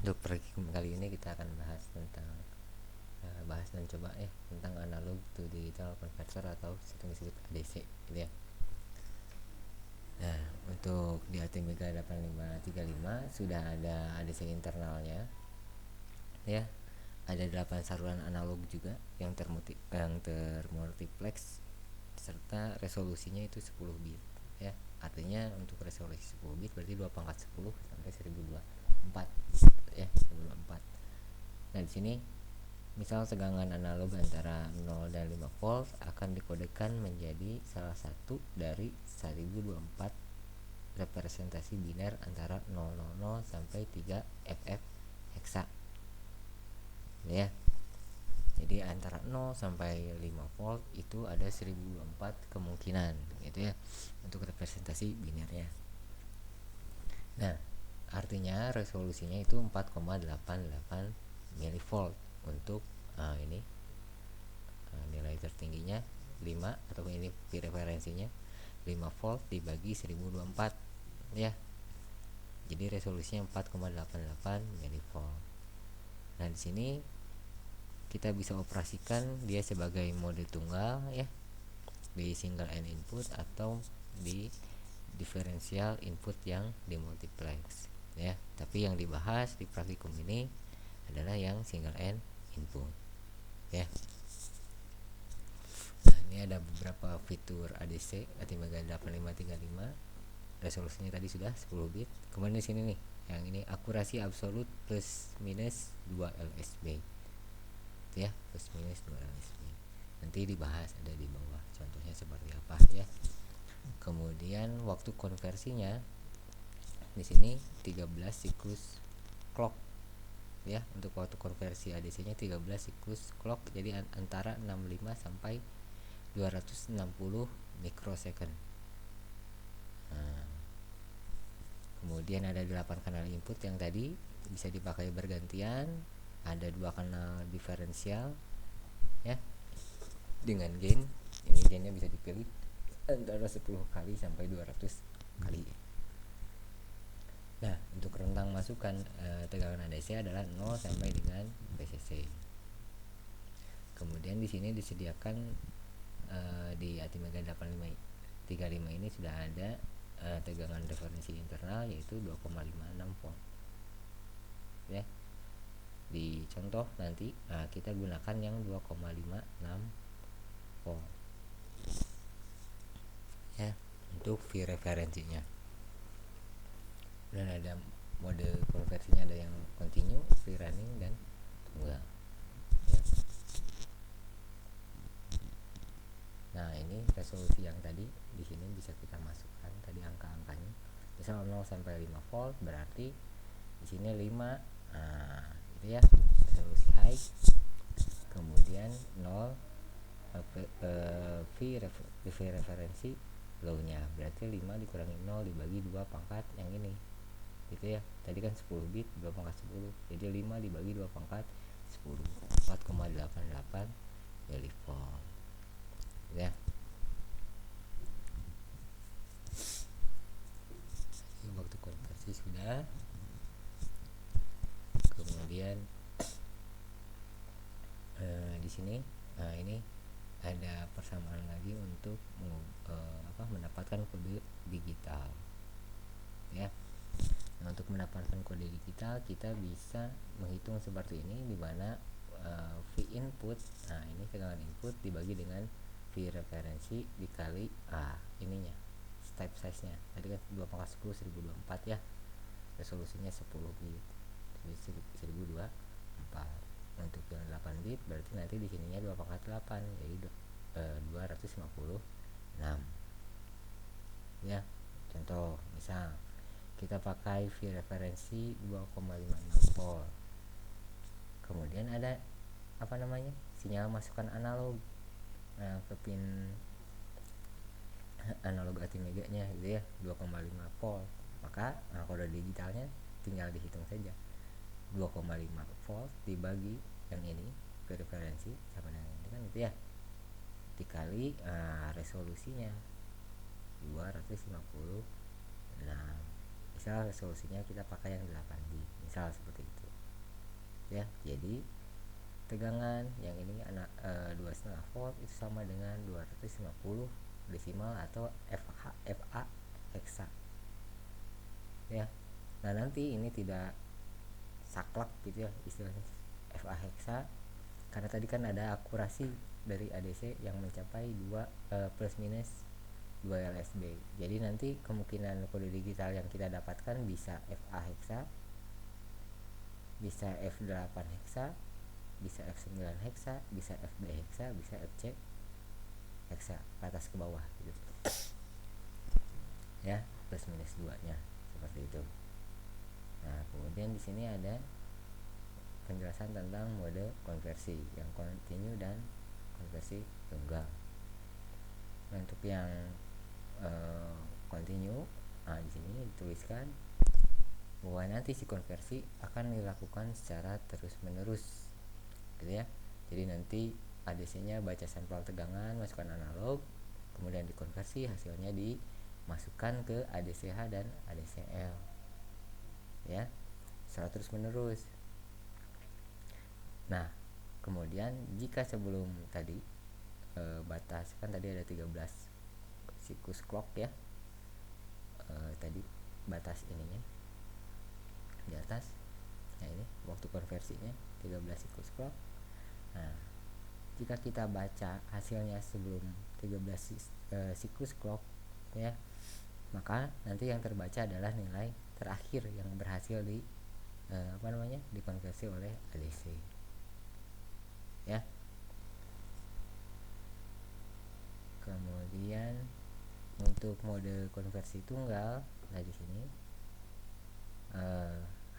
Untuk pertemuan kali ini kita akan bahas tentang bahas dan coba tentang analog to digital converter atau sering disebut ADC gitu ya. Nah, untuk di ATmega 8535 sudah ada ADC internalnya ya. Ada 8 saluran analog juga yang termultiplex serta resolusinya itu 10 bit ya. Artinya untuk resolusi 10 bit berarti 2 pangkat 10 sampai 1024 ya, 1024. Nah, di sini misal tegangan analog antara 0 dan 5 volt akan dikodekan menjadi salah satu dari 1024 representasi biner antara 000 sampai 3 FF heksa ya. Jadi antara 0 sampai 5 volt itu ada 1024 kemungkinan gitu ya untuk representasi binernya. Nah, artinya resolusinya itu 4,88 milivolt untuk ini nilai tertingginya 5 atau ini referensinya 5 volt dibagi 1024 ya. Jadi resolusinya 4,88 milivolt. Nah, di sini kita bisa operasikan dia sebagai mode tunggal ya, di single end input atau di diferensial input yang dimultiplex ya. Tapi yang dibahas di praktikum ini adalah yang single end input ya. Nah, ini ada beberapa fitur ADC ATmega 8535. Resolusinya tadi sudah 10 bit. Kemudian di sini nih, yang ini akurasi absolut plus minus 2 LSB ya, plus minus 2 LSB. Nanti dibahas ada di bawah contohnya seperti apa ya. Kemudian waktu konversinya di sini 13 siklus clock ya. Untuk waktu konversi ADC-nya 13 siklus clock, jadi antara 65 sampai 260 mikrosecond. Nah, kemudian ada 8 kanal input yang tadi bisa dipakai bergantian. Ada 2 kanal diferensial ya dengan gain. Ini gainnya bisa dipilih antara 10 kali sampai 200 kali. Nah, untuk rentang masukan tegangan ADC adalah 0 sampai dengan VCC. Kemudian di sini disediakan di ATmega 8535 ini sudah ada tegangan referensi internal yaitu 2,56 volt ya. Di contoh nanti kita gunakan yang 2,56 volt ya untuk V referensinya. Dan ada mode konversinya, ada yang continue, free running, dan tunggal ya. Nah, ini resolusi yang tadi di sini bisa kita masukkan tadi angka-angkanya. Misal 0 sampai 5 volt berarti di sini 5. Nah, itu ya resolusi high. Kemudian 0 V referensi low-nya berarti 5 dikurangi 0 dibagi 2 pangkat yang ini gitu ya. Tadi kan 10 bit 2 pangkat 10, jadi 5 dibagi 2 pangkat 10, 4,88 milivolt ya. Ini waktu konversi sudah. Kemudian di sini ini ada persamaan lagi untuk mendapatkan kode digital ya. Nah, untuk mendapatkan kode digital kita bisa menghitung seperti ini, di mana V input, nah ini tegangan input dibagi dengan V referensi dikali ininya step size nya. Tadi kan 2 pangkat 10 1024 ya. Resolusinya 10 bit. Jadi 1024. Untuk yang 8 bit berarti nanti di sininya 2 pangkat 8 jadi 256 ya. Contoh misal kita pakai V referensi 2,56 volt. Kemudian ada sinyal masukan analog ke pin analog ATmega nya gitu ya, 2,5 volt. Maka kode digitalnya tinggal dihitung saja. 2,5 volt dibagi yang ini V referensi sama dengan ini kan gitu ya, dikali resolusinya 256. Misal resolusinya kita pakai yang 8 bit misal seperti itu. ya. Jadi tegangan yang ini 2,5 volt itu sama dengan 250 desimal atau FA heksa ya. Nah nanti ini tidak saklek gitu ya istilahnya FA heksa, karena tadi kan ada akurasi dari ADC yang mencapai 2 plus minus 2 LSB. Jadi nanti kemungkinan kode digital yang kita dapatkan bisa FA heksa, bisa F8 heksa, bisa F9 heksa, bisa FB heksa, bisa FC heksa ke atas ke bawah gitu ya, plus minus 2 nya seperti itu. Nah kemudian di sini ada penjelasan tentang mode konversi yang kontinu dan konversi tunggal. Nah untuk yang kontinu, nah di sini dituliskan bahwa nanti si konversi akan dilakukan secara terus menerus gitu ya. Jadi nanti ADC-nya baca sampel tegangan, masukkan analog, kemudian dikonversi, hasilnya dimasukkan ke ADCH dan ADCL ya, secara terus menerus. Nah kemudian jika sebelum tadi batas kan tadi ada 13 siklus clock ya, tadi batas ininya di atas. Nah ini waktu konversinya 13 siklus clock. Nah jika kita baca hasilnya sebelum 13 siklus clock ya, maka nanti yang terbaca adalah nilai terakhir yang berhasil dikonversi oleh ADC ya. Kemudian untuk mode konversi tunggal, nah di sini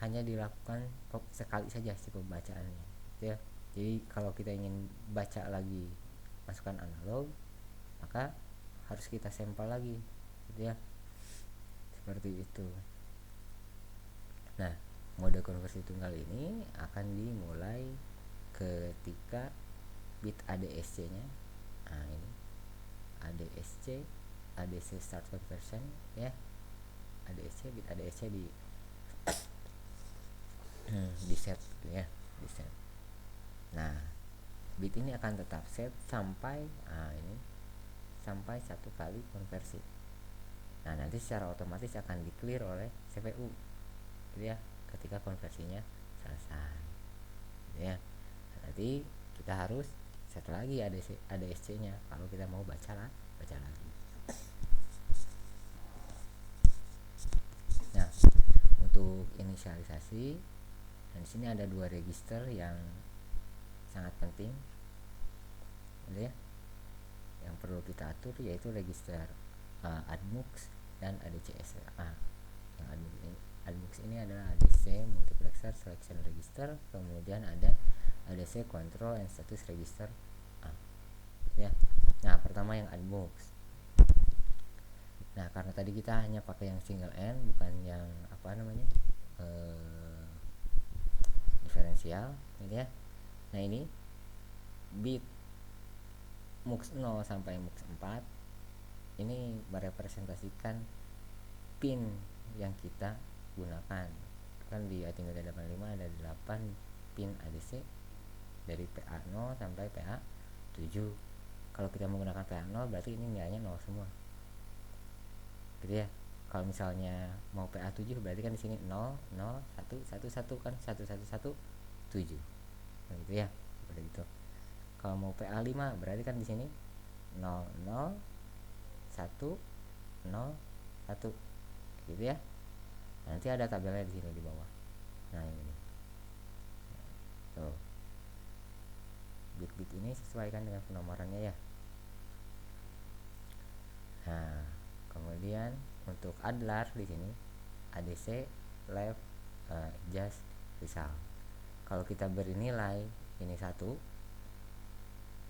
hanya dilakukan sekali saja si pembacaannya ya. Jadi kalau kita ingin baca lagi masukkan analog, maka harus kita sampel lagi gitu ya, seperti itu. Nah mode konversi tunggal ini akan dimulai ketika bit ADSC nya, nah ini ADSC, ADC start conversion ya, ADSC bit ADSC di set gitu ya, di set. Nah bit ini akan tetap set sampai sampai 1 kali konversi. Nah nanti secara otomatis akan di clear oleh CPU gitu ya ketika konversinya selesai gitu ya. Nah, nanti kita harus set lagi ADSC nya kalau kita mau baca lagi. Nah untuk inisialisasi, dan di sini ada 2 register yang sangat penting gitu ya, yang perlu kita atur, yaitu register ADMUX dan ADCSA. Yang ADMUX ini adalah ADC multiplexer selection register, kemudian ada ADC control and status register ya. Nah pertama yang ADMUX. Nah karena tadi kita hanya pakai yang single N, bukan yang diferensial gitu ya. Nah ini bit MUX 0 sampai MUX 4 ini merepresentasikan pin yang kita gunakan. Kan di Artimedia 85 ada 8 pin ADC dari PA0 sampai PA7. Kalau kita menggunakan PA0 berarti ini nilainya 0 semua gitu ya. Kalau misalnya mau PA7 berarti kan di sini 0 0 1 1 1 kan 1 1 1 7 gitu ya, seperti itu. Kalau mau PA5 berarti kan di sini 0 0 1 0 1 gitu ya. Nanti ada tabelnya di sini di bawah. Nah ini tuh, bit-bit ini sesuaikan dengan penomorannya ya. Nah kemudian untuk adlar di sini ADC left just result. Kalau kita beri nilai ini 1,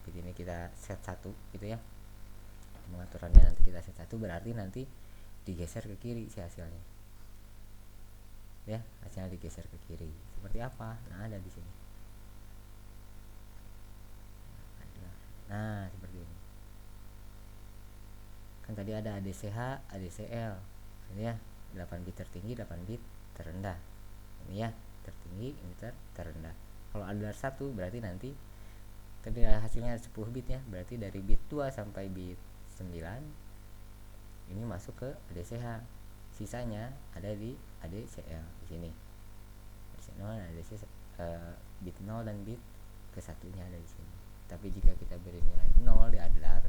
bit ini kita set 1 gitu ya, pengaturannya nanti kita set 1, berarti nanti digeser ke kiri si hasilnya ya, hasilnya digeser ke kiri. Seperti apa? Nah ada di sini. Nah seperti ini kan tadi ada ADCH, ADCL gitu ya, 8 bit tertinggi, 8 bit terendah. Ini ya tertinggi, ini terendah. Kalau ada 1 berarti nanti tadi hasilnya 10 bit ya, berarti dari bit 2 sampai bit 9 ini masuk ke ADCH, sisanya ada di ADCL di sini. ADC0 dan ADC bit 0 dan bit ke satunya ada di sini. Tapi jika kita beri nilai 0 di adlar,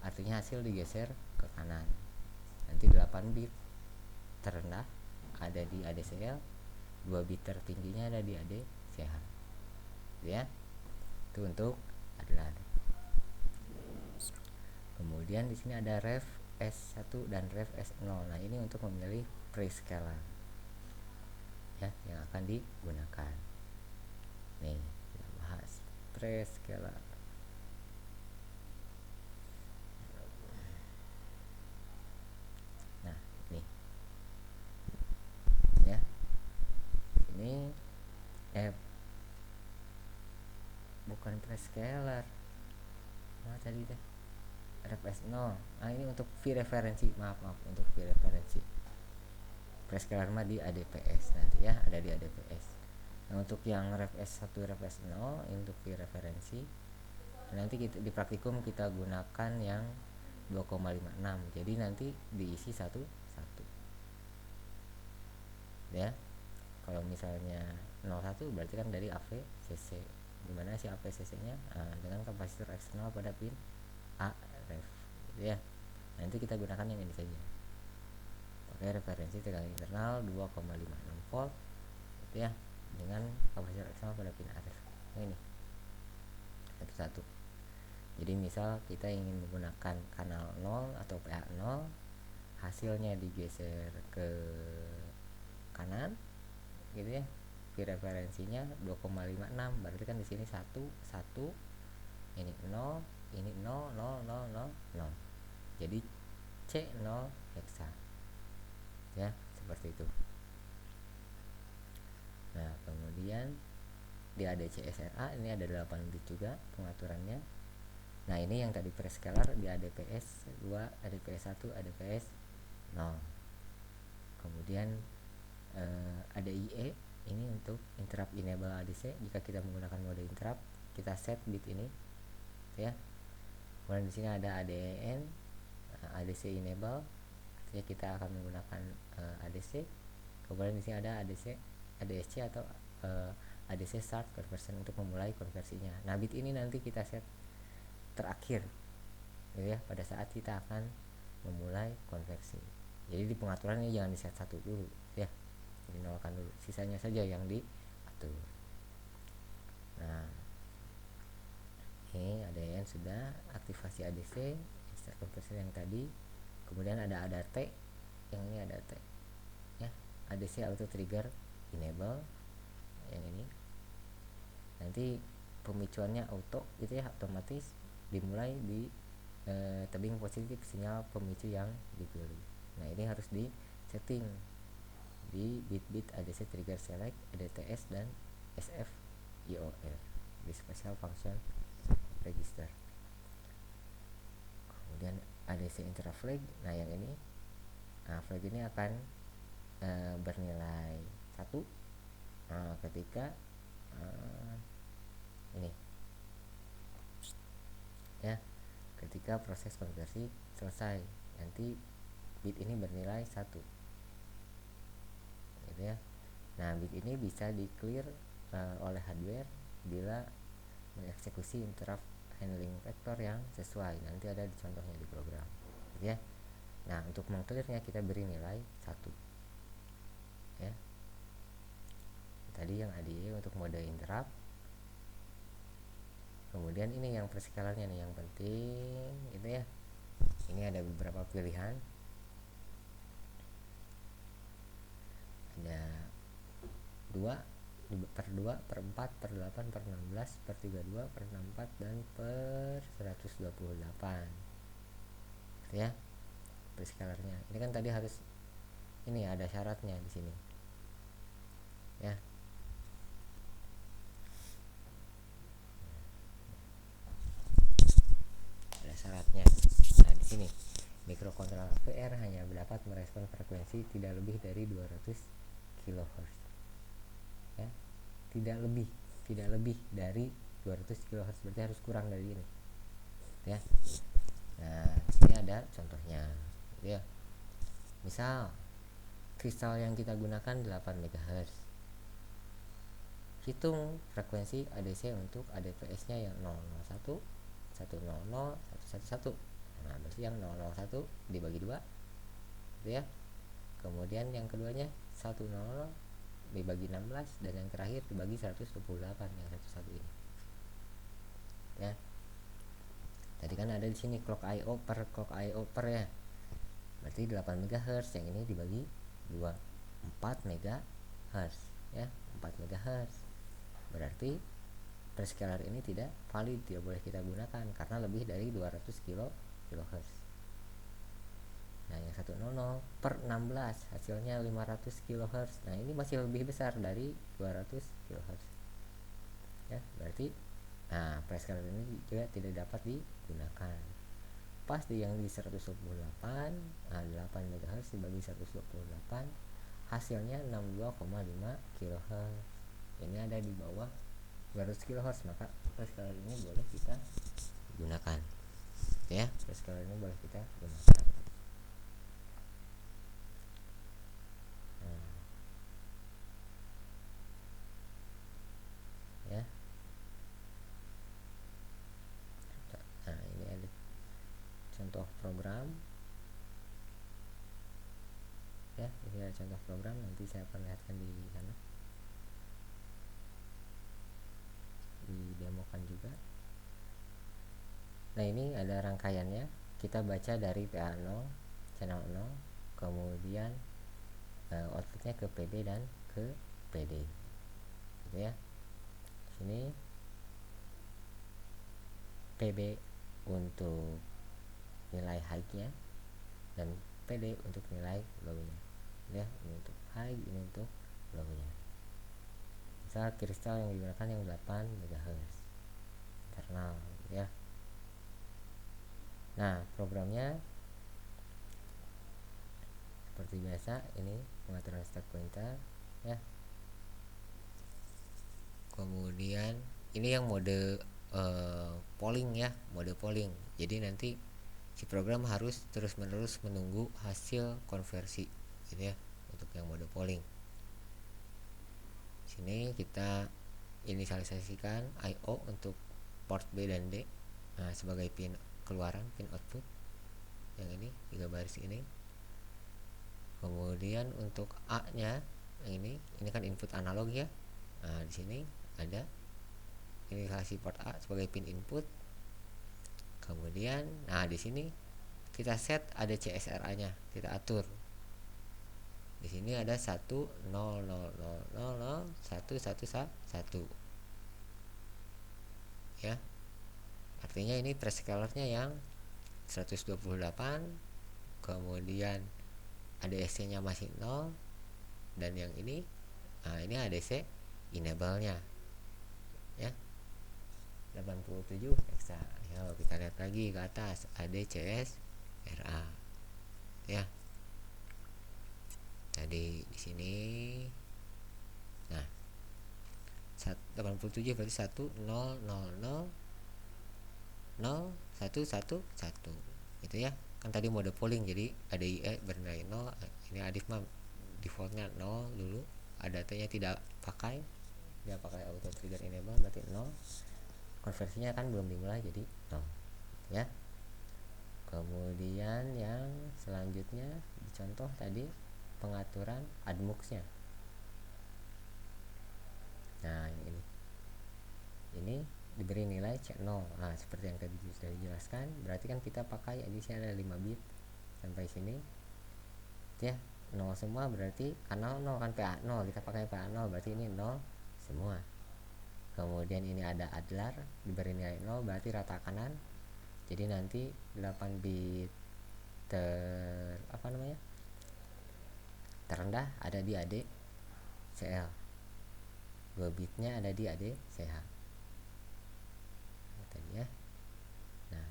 artinya hasil digeser ke kanan. Nanti 8 bit terendah ada di ADCL, 2 bit tertingginya ada di ADCH. Ya. Itu untuk adlar. Kemudian di sini ada ref S1 dan ref S0. Nah, ini untuk memilih prescaler ya yang akan digunakan. Nih, kita bahas prescaler. Nah, nih. Ya. Ini bukan prescaler. Nah, tadi deh ref S0. Nah, ini untuk V referensi. Maaf untuk V referensi. Prescaler mah di ADPS nanti ya, ada di ADPS. Nah, untuk yang ref S1 ref S0 untuk V referensi nanti kita di praktikum kita gunakan yang 2,56. Jadi nanti diisi satu ya. Kalau misalnya 01 berarti kan dari AVCC. Gimana sih AVCC nya? Dengan kapasitor eksternal pada pin A ref gitu ya. Nanti kita gunakan yang ini saja, pakai referensi tegangan internal 2,56 volt gitu ya, dengan kapasitor eksternal pada pin A ref. Nah, ini satu. Jadi misal kita ingin menggunakan kanal 0 atau PA0, hasilnya digeser ke kanan gitu ya. V referensinya 2,56, berarti kan di sini 1 ini 0, ini 0 0 0 0 0. Jadi C0 hexa. Ya, seperti itu. Nah, kemudian di ADC-SRA ini ada 8 bit juga pengaturannya. Nah, ini yang tadi prescaler di ADPS 2, ADPS 1, ADPS 0. Kemudian ADIE ini untuk interrupt enable ADC. Jika kita menggunakan mode interrupt, kita set bit ini ya. Kemudian di sini ada ADEN, ADC enable, artinya kita akan menggunakan ADC. Kemudian di sini ada ADSC atau ADC start conversion untuk memulai konversinya. Nah, bit ini nanti kita set terakhir gitu ya, pada saat kita akan memulai konversi. Jadi di pengaturan ini jangan di set 1 dulu ya, dinolkan dulu, sisanya saja yang diatur. Nah, ini ada yang sudah aktivasi ADC start conversion yang tadi. Kemudian ada T, yang ini ada T ya, ADC auto trigger enable yang ini. Nanti pemicuannya auto gitu ya, otomatis dimulai di tebing positif sinyal pemicu yang dipilih. Nah, ini harus di setting di bit-bit ADC trigger select, ADTS dan SF IOR di special function register. Kemudian ADC intra flag. Nah, yang ini flag ini akan bernilai 1 ketika ini ya, ketika proses konversi selesai, nanti bit ini bernilai 1 gitu ya. Nah, bit ini bisa di clear oleh hardware bila mengeksekusi interrupt handling vector yang sesuai. Nanti ada di contohnya di program gitu ya. Nah, untuk mengclearnya kita beri nilai 1 ya. Tadi yang ADI untuk mode interrupt. Kemudian ini yang prescalernya nih yang penting gitu ya. Ini ada beberapa pilihan. Ada 2/2/4/8/16/32/64 dan per 128 gitu ya prescalernya. Ini kan tadi harus ini ada syaratnya di sini ya. Ada syaratnya. Nah, di sini mikrokontroler VR hanya dapat merespon frekuensi tidak lebih dari 200 kHz ya, tidak lebih tidak lebih dari 200 kHz, berarti harus kurang dari ini ya. Nah sini ada contohnya ya. Misal kristal yang kita gunakan 8 MHz, hitung frekuensi ADC untuk ADPS nya yang 001, 100, 111. Nah berarti yang 001 dibagi 2 gitu ya. Kemudian yang keduanya 100 dibagi 16, dan yang terakhir dibagi 128 yang 11 ini ya. Tadi kan ada di sini clock IO per ya, berarti 8 MHz, yang ini dibagi 2, 4 MHz ya, 4 MHz. Berarti prescaler ini tidak valid, tidak boleh kita gunakan karena lebih dari 200 kHz. Nah yang 100 per 16 hasilnya 500 kHz. Nah ini masih lebih besar dari 200 kHz ya, berarti nah prescaler ini juga tidak dapat digunakan. Pas di yang di 128, nah 8 MHz dibagi 128 hasilnya 62,5 kHz. Ini ada di bawah 200 kHz, maka prescaler ini boleh kita gunakan ya, prescaler ini boleh kita gunakan. Ya. Nah ini ada contoh program ya, ini ada contoh program, nanti saya perlihatkan di sana, didemokan juga. Nah ini ada rangkaiannya, kita baca dari PA0 channel 0, kemudian outputnya ke PD dan ke PD gitu ya. Sini PB untuk nilai high-nya dan PD untuk nilai low-nya ya. Ini untuk high, ini untuk low-nya. Misal kristal yang digunakan yang 8 MHz internal ya. Nah programnya seperti biasa, ini pengaturan stack pointer ya. Kemudian ini yang mode polling ya, mode polling. Jadi nanti si program harus terus menerus menunggu hasil konversi gitu ya, untuk yang mode polling. Sini kita inisialisasikan IO untuk port B dan D sebagai pin keluaran, pin output yang ini 3 baris ini. Kemudian untuk A nya yang ini kan input analog ya. Nah di sini ada inisialisasi port A sebagai pin input. Kemudian nah di sini kita set ada CSRA nya, kita atur. Di sini ada 1 0 0 0 0 1 1 1 ya. Artinya ini prescalernya yang 128, kemudian ADC nya masih 0, dan yang ini ini ADC enable nya ya 87 hexa. Ayo kita lihat lagi ke atas, ADCS RA ya. Tadi di sini nah 87 berarti 1 0 0 0 0 1 1 1 gitu ya. Kan tadi mode polling, jadi ada IE bernilai 0, ini adif mah defaultnya 0 dulu, ada nya tidak pakai, dia pakai auto trigger enable berarti 0, konversinya kan belum dimulai jadi 0 ya. Kemudian yang selanjutnya dicontoh tadi pengaturan admux nya. Nah ini diberi nilai C0. Nah seperti yang tadi sudah dijelaskan, berarti kan kita pakai di sini ada 5 bit sampai sini ya, 0 semua, berarti karena 0 kan PA 0, kita pakai PA 0 berarti ini 0 semua. Kemudian ini ada adlar diberi nilai 0, berarti rata kanan. Jadi nanti 8 bit terendah ada di AD CL, 2 bitnya ada di AD CH tadi ya. Nah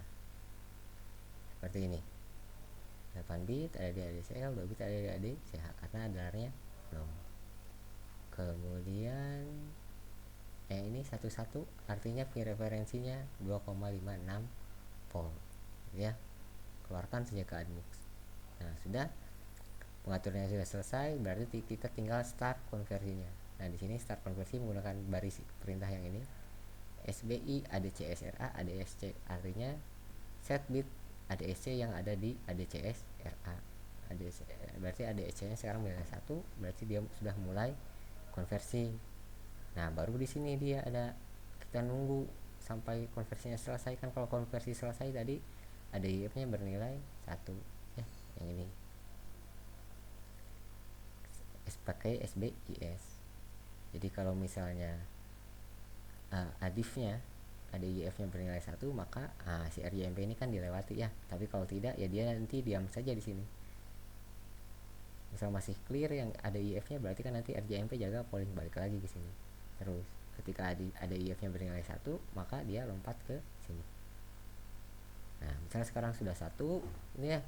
seperti ini, 8 bit ada di ADCL, 2 bit ada di ADCH karena adlarnya 0. Kemudian ini sini 11 artinya referensinya 2,56 volt ya. Keluarkan saja ke Admux. Nah, sudah pengaturannya sudah selesai, berarti kita tinggal start konversinya. Nah, di sini start konversi menggunakan baris perintah yang ini. SBI ADCSRA ADSC, artinya set bit ADSC yang ada di ADCSRA. Berarti ADSC-nya sekarang beda 1, berarti dia sudah mulai konversi. Nah, baru di sini dia ada, kita nunggu sampai konversinya selesai. Kan kalau konversi selesai tadi ADIF-nya bernilai 1 ya, yang ini. Pakai SBIS. Jadi kalau misalnya ADIF-nya ADIF-nya bernilai 1, maka si RJMP ini kan dilewati ya. Tapi kalau tidak ya dia nanti diam saja di sini. Misal masih clear yang ADIF-nya, berarti kan nanti RJMP jaga polling balik lagi ke sini. Terus ketika ADIF-nya bernilai 1, maka dia lompat ke sini. Nah, misalnya sekarang sudah 1 ini ya.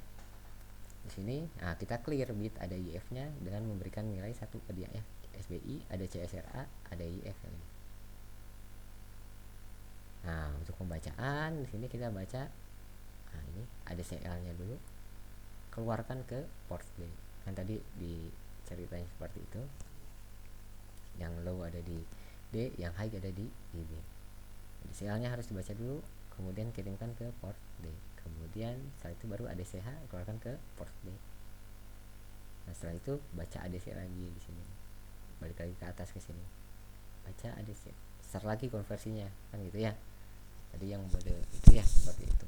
Di sini kita clear bit ADIF-nya dengan memberikan nilai 1 ke dia ya. SBI ada CSRA ada IF ini. Nah, untuk pembacaan di sini kita baca, ini ada CL-nya dulu, keluarkan ke port D. Kan tadi diceritain seperti itu, yang low ada di D, yang high ada di B. Jadi CL-nya harus dibaca dulu, kemudian kirimkan ke port D. Kemudian setelah itu baru ADCH keluarkan ke port D. Nah, setelah itu baca ADC lagi di sini, balik lagi ke atas ke sini, baca ADC, start lagi konversinya, kan gitu ya. Tadi yang mode itu ya seperti itu.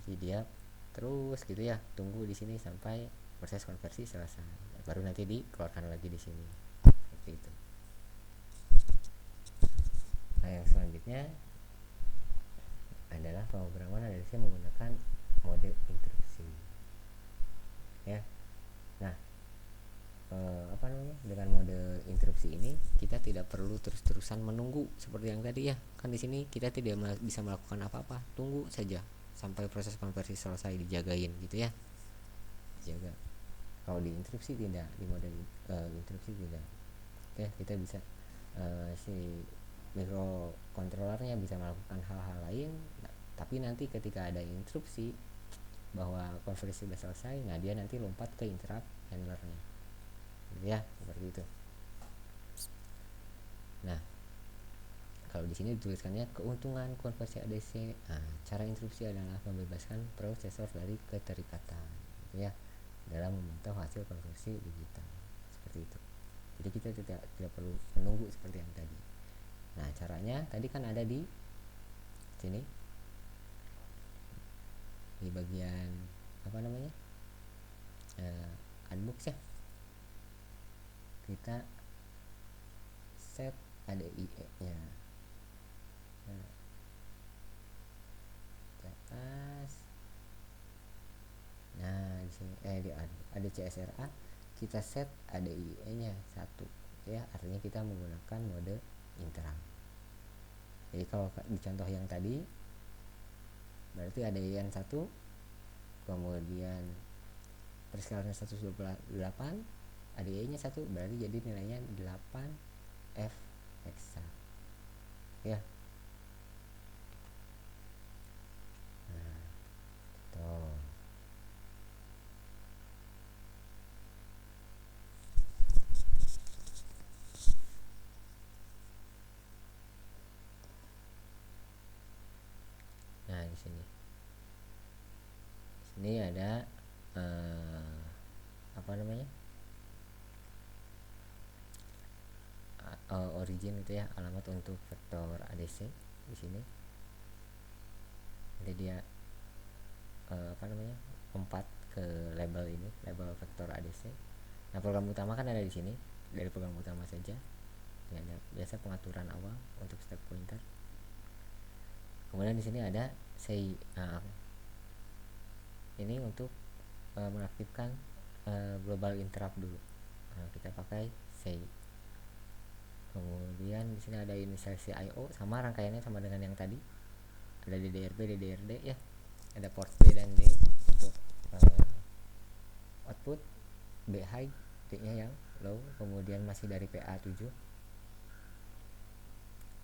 Jadi dia terus gitu ya, tunggu di sini sampai proses konversi selesai, baru nanti dikeluarkan lagi di sini seperti itu. Nah, yang selanjutnya adalah pemrograman ADC menggunakan mode interupsi ya. Nah, dengan mode interupsi ini kita tidak perlu terus-terusan menunggu seperti yang tadi ya. Kan di sini kita tidak bisa melakukan apa-apa, tunggu saja sampai proses konversi selesai, dijagain gitu ya, jaga. Kalau di interupsi tidak, di mode interupsi tidak ya. Kita bisa si mikrokontrolernya bisa melakukan hal-hal lain, tapi nanti ketika ada interupsi bahwa konversi sudah selesai, nah dia nanti lompat ke interrupt handlernya ya, seperti itu. Nah, kalau di sini dituliskannya keuntungan konversi ADC. Nah, cara interupsi adalah membebaskan prosesor dari keterikatan ya dalam memantau hasil konversi digital, seperti itu. Jadi kita tidak perlu menunggu seperti yang tadi. Nah, caranya tadi kan ada di sini di bagian Admux ya. Kita set ADIE nya di atas. Nah, di sini ada CSRA, kita set ADIE nya 1 ya, artinya kita menggunakan mode interrupt. Jadi kalau di contoh yang tadi berarti ADIE 1, kemudian persekalian 128, ADIE nya 1, berarti jadi nilainya 8 F hexa ya. Nah, tuh. Nah, di sini ada origin itu ya, alamat untuk vektor ADC di sini. Jadi dia lompat ke label ini, label vektor ADC. Nah, program utama kan ada di sini, dari program utama saja. Ini ada biasa pengaturan awal untuk step pointer. Kemudian di sini ada say, ini untuk mengaktifkan global interrupt dulu. Nah, kita pakai say. Kemudian di sini ada inisialisasi IO, sama rangkaiannya sama dengan yang tadi. Ada DDRB, DDRD ya. Ada port B dan D untuk output, B high, D nya yang low, kemudian masih dari PA7.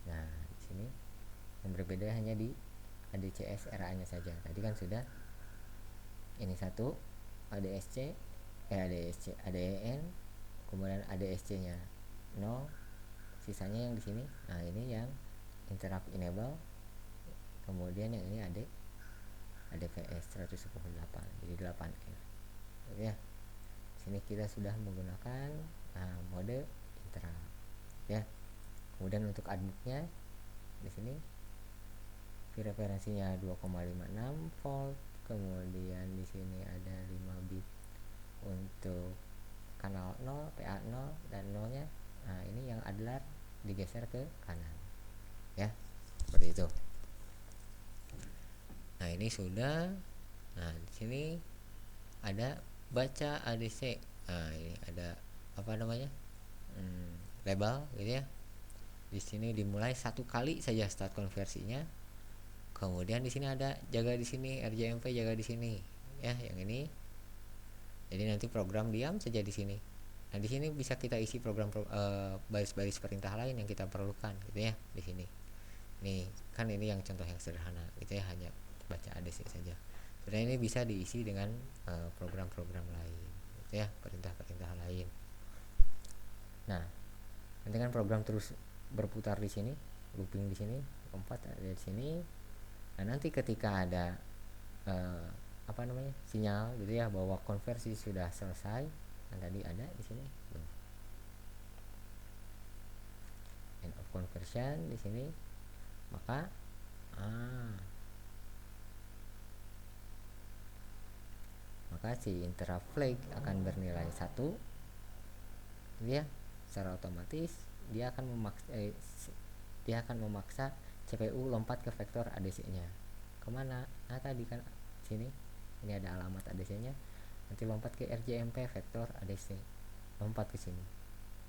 Nah, di sini yang berbeda hanya di ADCS RA nya saja. Tadi kan sudah ini satu ADSC ADEN, kemudian ADSC nya 0, sisanya yang di sini. Nah, ini yang interrupt enable, kemudian yang ini ADVS 118, jadi 8N ya. Sini kita sudah menggunakan mode interrupt ya. Kemudian untuk admutnya di sini referensinya 2,56 volt, kemudian di sini ada 5 bit untuk kanal 0 PA0 dan 0 nya. Nah, ini yang adlar digeser ke kanan ya, seperti itu. Nah, ini sudah. Nah, di sini ada baca ADC. Nah, ini ada apa namanya, label gitu ya. Di sini dimulai satu kali saja start konversinya. Kemudian di sini ada jaga di sini, RJMP jaga di sini ya, yang ini. Jadi nanti program diam saja di sini. Nah, di sini bisa kita isi program baris-baris perintah lain yang kita perlukan gitu ya di sini. Nih, kan ini yang contoh yang sederhana gitu ya, hanya baca ADC saja. Sebenarnya ini bisa diisi dengan program-program lain gitu ya, perintah-perintah lain. Nah, nanti kan program terus berputar di sini, looping di sini, lompat ada di sini. Nah, nanti ketika ada apa namanya, sinyal gitu ya bahwa konversi sudah selesai, nah tadi ada di sini end of conversion di sini, maka maka si interrupt flag akan bernilai 1 gitu ya. Secara otomatis dia akan memaksa CPU lompat ke vektor ADC nya kemana. Nah, tadi kan sini ini ada alamat ADC nya, nanti lompat ke RJMP vektor ADC, lompat ke sini.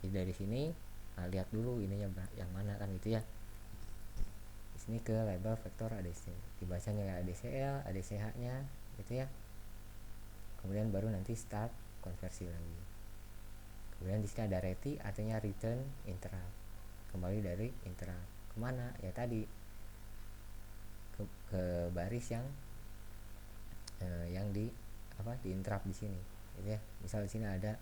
Jadi dari sini lihat dulu ininya yang mana kan gitu ya. Di sini ke label vektor ADC, dibacanya ADCL, ADCH nya gitu ya. Kemudian baru nanti start konversi lagi. Kemudian di sini ada reti, artinya return interrupt, kembali dari interrupt kemana ya, tadi ke baris yang di interrupt di sini gitu ya. Misal di sini ada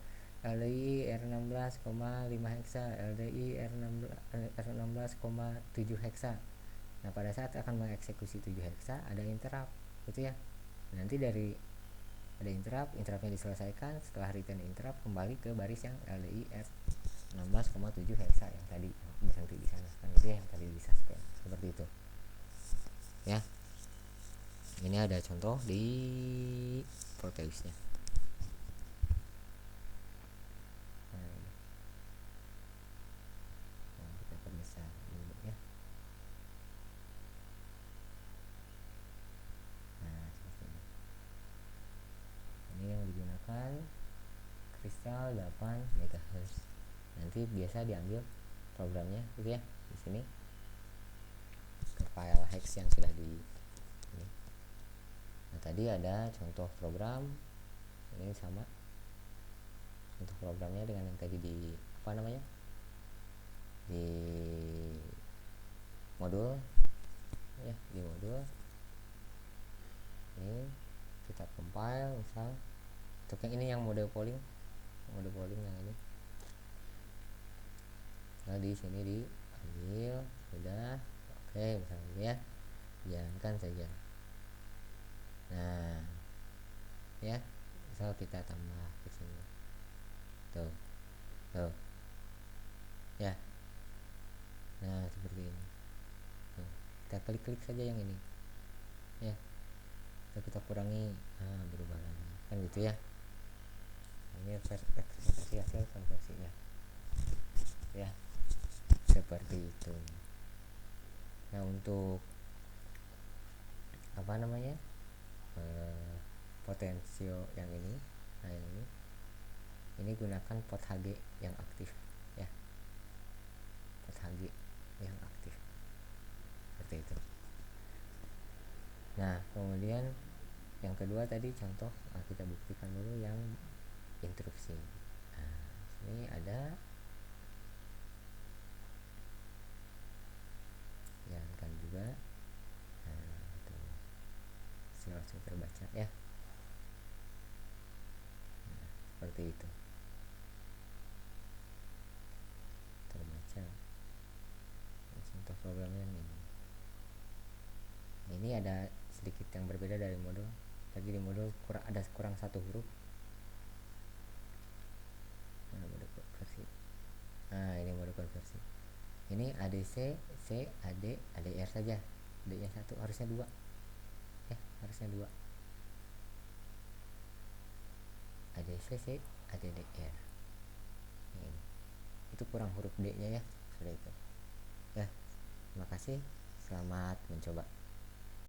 LDI R16,5 heksa, LDI R16,7 heksa. Nah, pada saat akan mengeksekusi 7 heksa ada interrupt gitu ya. Nanti dari ada interruptnya diselesaikan, setelah return interrupt kembali ke baris yang LDI R16,7 heksa yang tadi berhenti di sana kan gitu ya, yang tadi di suspend seperti itu ya. Ini ada contoh di Proteusnya. Nah, kita perbesar dulu ya. Nah, seperti ini. Ini yang digunakan kristal 8 MHz. Nanti biasa diambil programnya gitu ya di sini ke file hex yang sudah di ini. Nah, tadi ada contoh program, ini sama untuk programnya dengan yang tadi di di modul ya, di modul ini kita compile. Misal untuk yang ini yang mode polling yang ini, nah di sini diambil sudah oke, misalnya ya, jalankan saja. Nah ya, misal kita tambah ke sini tuh ya. Nah, seperti ini. Nah, kita klik saja yang ini ya, kita kurangi, berubah lagi kan gitu ya. Ini representasi hasil konversinya ya, seperti itu. Nah, untuk potensio yang ini, nah ini gunakan pot HG yang aktif ya, pot HG yang aktif seperti itu. Nah, kemudian yang kedua tadi contoh, kita buktikan dulu yang interupsi. Nah, ini ada langsung terbaca ya. Nah, seperti itu terbaca contoh programnya ini ada sedikit yang berbeda dari modul. Tadi di modul kurang satu huruf. Nah, mode konversi. Nah, ini mode konversi. Ini ADC, C, AD, ADR saja. D-nya 1, harusnya 2. Ya, harusnya 2. ADC, C, ADDR. Ini. Itu kurang huruf D-nya ya. Sudah itu. Ya. Terima kasih. Selamat mencoba.